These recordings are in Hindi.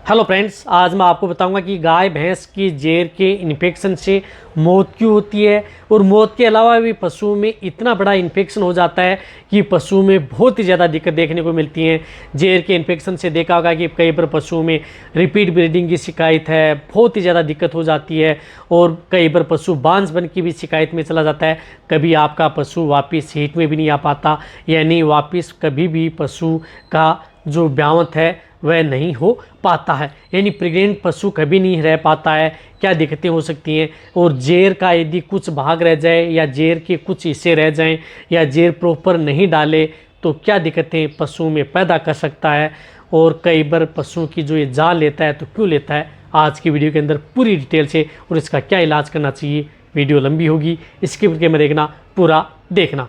हेलो फ्रेंड्स, आज मैं आपको बताऊंगा कि गाय भैंस की जेर के इन्फेक्शन से मौत क्यों होती है। और मौत के अलावा भी पशुओं में इतना बड़ा इन्फेक्शन हो जाता है कि पशुओं में बहुत ही ज़्यादा दिक्कत देखने को मिलती है। जेर के इन्फेक्शन से देखा होगा कि कई बार पशुओं में रिपीट ब्रीडिंग की शिकायत है, बहुत ही ज़्यादा दिक्कत हो जाती है। और कई बार पशु बांझ बन की भी शिकायत में चला जाता है। कभी आपका पशु वापस हीट में भी नहीं आ पाता, यानी वापस कभी भी पशु का जो ब्यावत है वह नहीं हो पाता है, यानी प्रेग्नेंट पशु कभी नहीं रह पाता है। क्या दिक्कतें हो सकती हैं। और जेर का यदि कुछ भाग रह जाए या जेर के कुछ हिस्से रह जाएं या जेर प्रॉपर नहीं डाले तो क्या दिक्कतें पशुओं में पैदा कर सकता है। और कई बार पशुओं की जो ये जान लेता है तो क्यों लेता है, आज की वीडियो के अंदर पूरी डिटेल से और इसका क्या इलाज करना चाहिए। वीडियो लंबी होगी, इसके में देखना, पूरा देखना।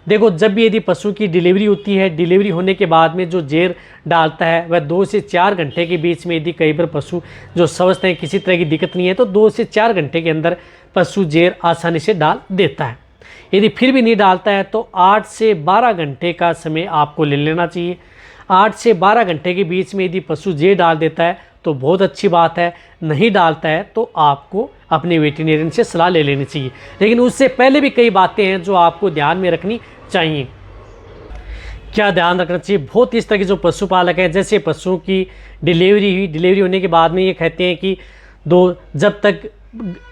देखो, जब भी यदि पशु की डिलीवरी होती है, डिलीवरी होने के बाद में जो जेर डालता है वह 2 से 4 घंटे के बीच में, यदि कई बार पशु जो समझते हैं किसी तरह की दिक्कत नहीं है तो 2 से 4 घंटे के अंदर पशु जेर आसानी से डाल देता है। यदि फिर भी नहीं डालता है तो 8 से 12 घंटे का समय आपको ले लेना चाहिए। 8 से 12 घंटे के बीच में यदि पशु जेर डाल देता है तो बहुत अच्छी बात है, नहीं डालता है तो आपको अपने वेटरनरियन से सलाह ले लेनी चाहिए। लेकिन उससे पहले भी कई बातें हैं जो आपको ध्यान में रखनी चाहिए। क्या ध्यान रखना चाहिए, बहुत इस तरह के जो पशुपालक हैं, जैसे पशुओं की डिलीवरी हुई, डिलीवरी होने के बाद में ये कहते हैं कि जब तक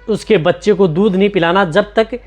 उसके बच्चे को दूध नहीं पिलाना, जब तक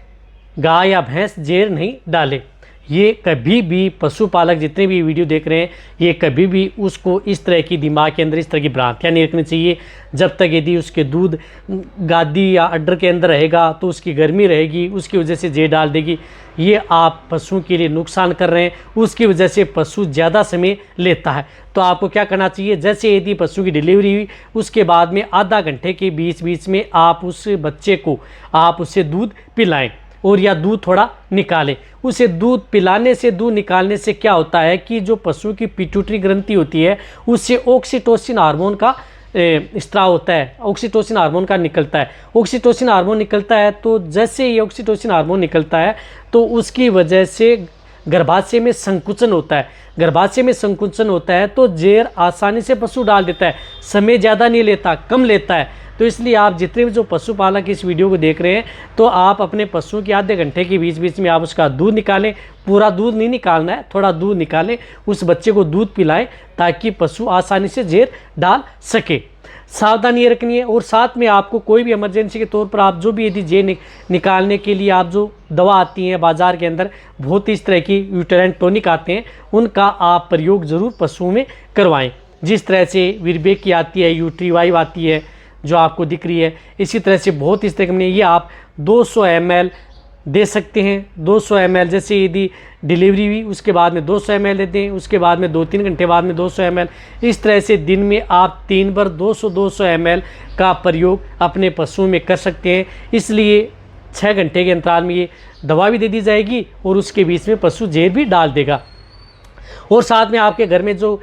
गाय या भैंस जेर नहीं डाले। ये कभी भी पशुपालक जितने भी वीडियो देख रहे हैं, ये कभी भी उसको इस तरह की दिमाग के अंदर इस तरह की भ्रांतियाँ नहीं रखनी चाहिए। जब तक यदि उसके दूध गादी या अड्डर के अंदर रहेगा तो उसकी गर्मी रहेगी, उसकी वजह से जेर डाल देगी। ये आप पशुओं के लिए नुकसान कर रहे हैं, उसकी वजह से पशु ज़्यादा समय लेता है। तो आपको क्या करना चाहिए, जैसे यदि पशु की डिलीवरी हुई उसके बाद में आधा घंटे के बीच में आप उस बच्चे को आप उससे दूध पिलाएं और या दूध थोड़ा निकालें। उसे दूध पिलाने से, दूध निकालने से क्या होता है कि जो पशु की पिट्यूटरी ग्रंथि होती है उससे ऑक्सीटोसिन हार्मोन का स्त्राव होता है, ऑक्सीटोसिन हार्मोन का निकलता है। ऑक्सीटोसिन हार्मोन निकलता है तो जैसे ये ऑक्सीटोसिन हार्मोन निकलता है तो उसकी वजह से गर्भाशय में संकुचन होता है। गर्भाशय में संकुचन होता है तो जेर आसानी से पशु डाल देता है, समय ज़्यादा नहीं लेता, कम लेता है। तो इसलिए आप जितने भी जो पशुपालक इस वीडियो को देख रहे हैं तो आप अपने पशु के आधे घंटे के बीच में आप उसका दूध निकालें। पूरा दूध नहीं निकालना है, थोड़ा दूध निकालें, उस बच्चे को दूध पिलाएं ताकि पशु आसानी से जेर डाल सके। सावधानी रखनी है। और साथ में आपको कोई भी इमरजेंसी के तौर पर आप जो भी यदि जेर निकालने के लिए आप जो दवा आती हैं बाज़ार के अंदर, बहुत इस तरह की यूटेराइन टॉनिक आते हैं, उनका आप प्रयोग ज़रूर पशुओं में करवाएं। जिस तरह से वीरबेक की आती है, यूट्रीवाइव आती है जो आपको दिख रही है, इसी तरह से बहुत इस तरह की ये आप 200 ml दे सकते हैं। 200 ml, जैसे यदि डिलीवरी हुई उसके बाद में 200 ml देते हैं, उसके बाद में 2-3 घंटे बाद में 200 ml। इस तरह से दिन में आप 3 बार 200 ml का प्रयोग अपने पशुओं में कर सकते हैं। इसलिए 6 घंटे के अंतराल में ये दवा भी दे दी जाएगी और उसके बीच में पशु जेर भी डाल देगा। और साथ में आपके घर में जो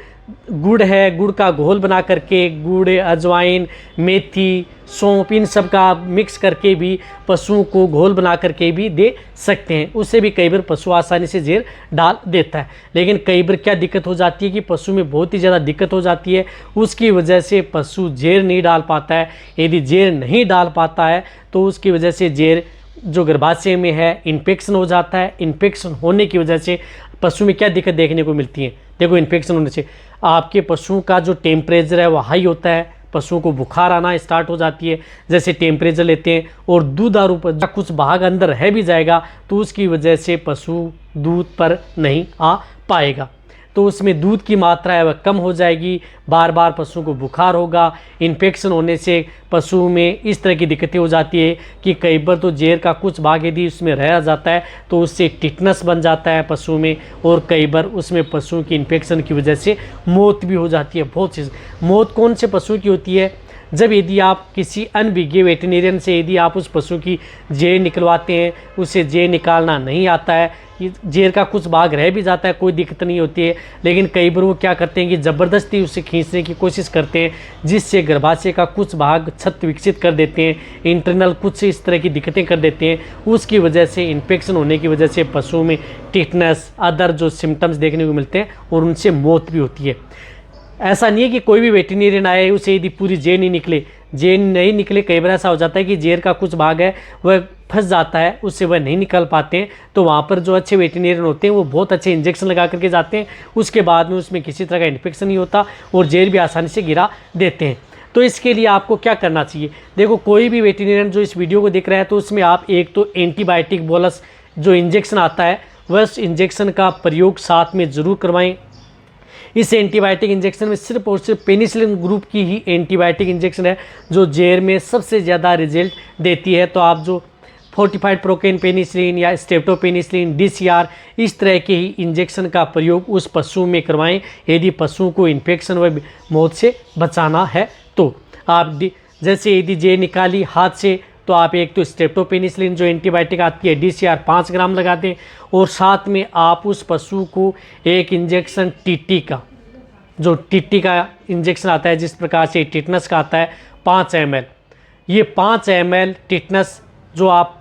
गुड़ है, गुड़ का घोल बना करके, गुड़, अजवाइन, मेथी, सौंफ, इन सब का मिक्स करके भी पशुओं को घोल बना करके भी दे सकते हैं। उससे भी कई बार पशु आसानी से जेर डाल देता है। लेकिन कई बार क्या दिक्कत हो जाती है कि पशु में बहुत ही ज़्यादा दिक्कत हो जाती है, उसकी वजह से पशु जेर नहीं डाल पाता है। यदि जेर नहीं डाल पाता है तो उसकी वजह से जेर जो गर्भाशय में है इन्फेक्शन हो जाता है। इन्फेक्शन होने की वजह से पशु में क्या दिक्कत देखने को मिलती है। देखो, इन्फेक्शन होने से आपके पशुओं का जो टेम्परेचर है वो हाई होता है, पशुओं को बुखार आना स्टार्ट हो जाती है। जैसे टेम्परेचर लेते हैं और दूधारू पर कुछ भाग अंदर रह भी जाएगा तो उसकी वजह से पशु दूध पर नहीं आ पाएगा, तो उसमें दूध की मात्रा है वह कम हो जाएगी। बार बार पशुओं को बुखार होगा। इन्फेक्शन होने से पशु में इस तरह की दिक्कतें हो जाती है कि कई बार तो जेर का कुछ भाग यदि उसमें रह जाता है तो उससे टिटनस बन जाता है पशु में, और कई बार उसमें पशुओं की इन्फेक्शन की वजह से मौत भी हो जाती है। बहुत चीज़ मौत कौन से पशु की होती है, जब यदि आप किसी अनभिज्ञ वेटरनरियन से यदि आप उस पशु की जेर निकलवाते हैं, उसे जेर निकालना नहीं आता है, जेर का कुछ भाग रह भी जाता है, कोई दिक्कत नहीं होती है। लेकिन कई बार वो क्या करते हैं कि ज़बरदस्ती उसे खींचने की कोशिश करते हैं, जिससे गर्भाशय का कुछ भाग क्षत विकसित कर देते हैं, इंटरनल कुछ इस तरह की दिक्कतें कर देते हैं। उसकी वजह से इन्फेक्शन होने की वजह से पशुओं में टिटनस, अदर जो सिम्टम्स देखने को मिलते हैं और उनसे मौत भी होती है। ऐसा नहीं है कि कोई भी वेटरनरियन आए उसे यदि पूरी जेर नहीं निकले, जेर नहीं निकले, कई बार ऐसा हो जाता है कि जेर का कुछ भाग है वह फंस जाता है, उससे वह नहीं निकल पाते हैं। तो वहाँ पर जो अच्छे वेटरनरियन होते हैं वो बहुत अच्छे इंजेक्शन लगा करके जाते हैं, उसके बाद में उसमें किसी तरह का इन्फेक्शन नहीं होता और जेर भी आसानी से गिरा देते हैं। तो इसके लिए आपको क्या करना चाहिए, देखो कोई भी वेटरनरियन जो इस वीडियो को देख रहा है तो उसमें आप एक तो एंटीबायोटिक बोलस जो इंजेक्शन आता है वह इंजेक्शन का प्रयोग साथ में ज़रूर करवाएं। इस एंटीबायोटिक इंजेक्शन में सिर्फ और सिर्फ पेनिसिलिन ग्रुप की ही एंटीबायोटिक इंजेक्शन है जो जेर में सबसे ज़्यादा रिजल्ट देती है। तो आप जो फोर्टिफाइड प्रोकेन पेनिसिलिन या स्ट्रेप्टोपेनिसिलिन DCR इस तरह के ही इंजेक्शन का प्रयोग उस पशु में करवाएं यदि पशु को इन्फेक्शन व मौत से बचाना है। तो आप जैसे यदि जेर निकाली हाथ से तो आप एक तो स्ट्रेप्टोपेनिसिलिन जो एंटीबायोटिक आती है DCR 5 ग्राम लगा दें और साथ में आप उस पशु को एक इंजेक्शन टीटी का, जो टीटी का इंजेक्शन आता है जिस प्रकार से टिटनस का आता है 5 ml, ये 5 ml टिटनस जो आप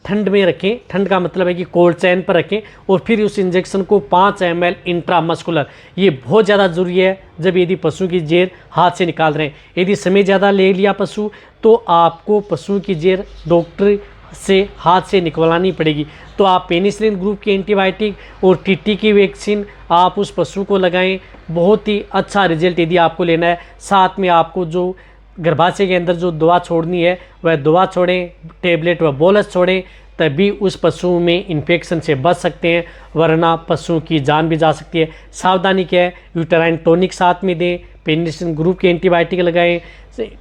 ठंड में रखें, ठंड का मतलब है कि कोल्ड चैन पर रखें और फिर उस इंजेक्शन को 5 ml इंट्रामस्कुलर, ये बहुत ज़्यादा ज़रूरी है जब यदि पशु की जेर हाथ से निकाल रहे हैं। यदि समय ज़्यादा ले लिया पशु तो आपको पशु की जेर डॉक्टर से हाथ से निकलवानी पड़ेगी। तो आप पेनिसिलिन ग्रुप की एंटीबायोटिक और टीटी की वैक्सीन आप उस पशु को लगाएं, बहुत ही अच्छा रिजल्ट यदि आपको लेना है। साथ में आपको जो गर्भाशय के अंदर जो दवा छोड़नी है वह दवा छोड़ें, टेबलेट व बोलस छोड़ें, तभी उस पशु में इन्फेक्शन से बच सकते हैं, वरना पशु की जान भी जा सकती है। सावधानी क्या है, यूटेराइन टॉनिक साथ में दें, पेनिसिलिन ग्रुप की एंटीबायोटिक लगाएं,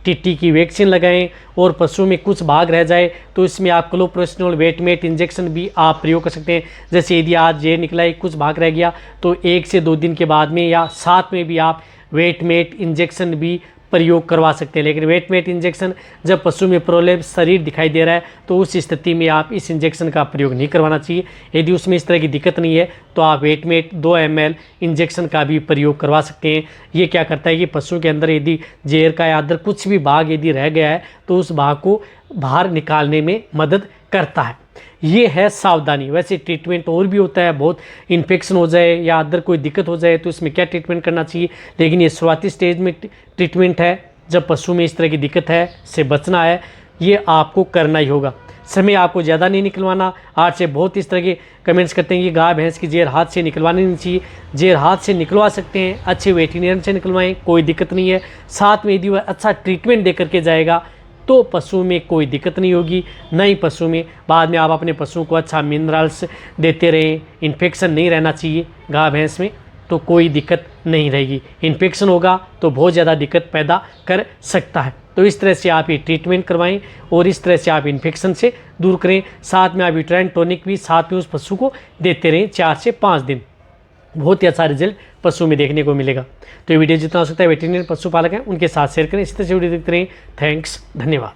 टीटी की वैक्सीन लगाएं और पशु में कुछ भाग रह जाए तो इसमें आप क्लोप्रोस्टिनोल वेटमेट इंजेक्शन भी आप प्रयोग कर सकते हैं। जैसे यदि आज जेर निकला है कुछ भाग रह गया तो 1 से 2 दिन के बाद में या साथ में भी आप वेटमेट इंजेक्शन भी प्रयोग करवा सकते हैं। लेकिन वेटमेट इंजेक्शन जब पशु में प्रोलेप्स शरीर दिखाई दे रहा है तो उस स्थिति में आप इस इंजेक्शन का प्रयोग नहीं करवाना चाहिए। यदि उसमें इस तरह की दिक्कत नहीं है तो आप वेटमेट 2 ml इंजेक्शन का भी प्रयोग करवा सकते हैं। ये क्या करता है कि पशु के अंदर यदि जेर का या अंदर कुछ भी भाग यदि रह गया है तो उस भाग को बाहर निकालने में मदद करता है। ये है सावधानी। वैसे ट्रीटमेंट और भी होता है, बहुत इन्फेक्शन हो जाए या अदर कोई दिक्कत हो जाए तो इसमें क्या ट्रीटमेंट करना चाहिए, लेकिन ये शुरुआती स्टेज में ट्रीटमेंट है। जब पशु में इस तरह की दिक्कत है से बचना है, ये आपको करना ही होगा। समय आपको ज़्यादा नहीं निकलवाना। आज से बहुत इस तरह के कमेंट्स करते हैं कि गाय भैंस की जेर हाथ से निकलवानी नहीं चाहिए। जेर हाथ से निकलवा सकते हैं, अच्छे वेटरनरियन से निकलवाएं, कोई दिक्कत नहीं है। साथ में यदि वह अच्छा ट्रीटमेंट दे करके जाएगा तो पशु में कोई दिक्कत नहीं होगी। नई पशु में बाद में आप अपने पशु को अच्छा मिनरल्स देते रहें, इन्फेक्शन नहीं रहना चाहिए गाय भैंस में, तो कोई दिक्कत नहीं रहेगी। इन्फेक्शन होगा तो बहुत ज़्यादा दिक्कत पैदा कर सकता है। तो इस तरह से आप ये ट्रीटमेंट करवाएं और इस तरह से आप इन्फेक्शन से दूर करें। साथ में आप यूटेराइन टॉनिक भी साथ में उस पशु को देते रहें 4 से 5 दिन, बहुत ही अच्छा रिजल्ट पशु में देखने को मिलेगा। तो ये वीडियो जितना हो सकता है वेटरनरी पशुपालक हैं उनके साथ शेयर करें। इसी तरह से वीडियो देखते रहें। थैंक्स, धन्यवाद।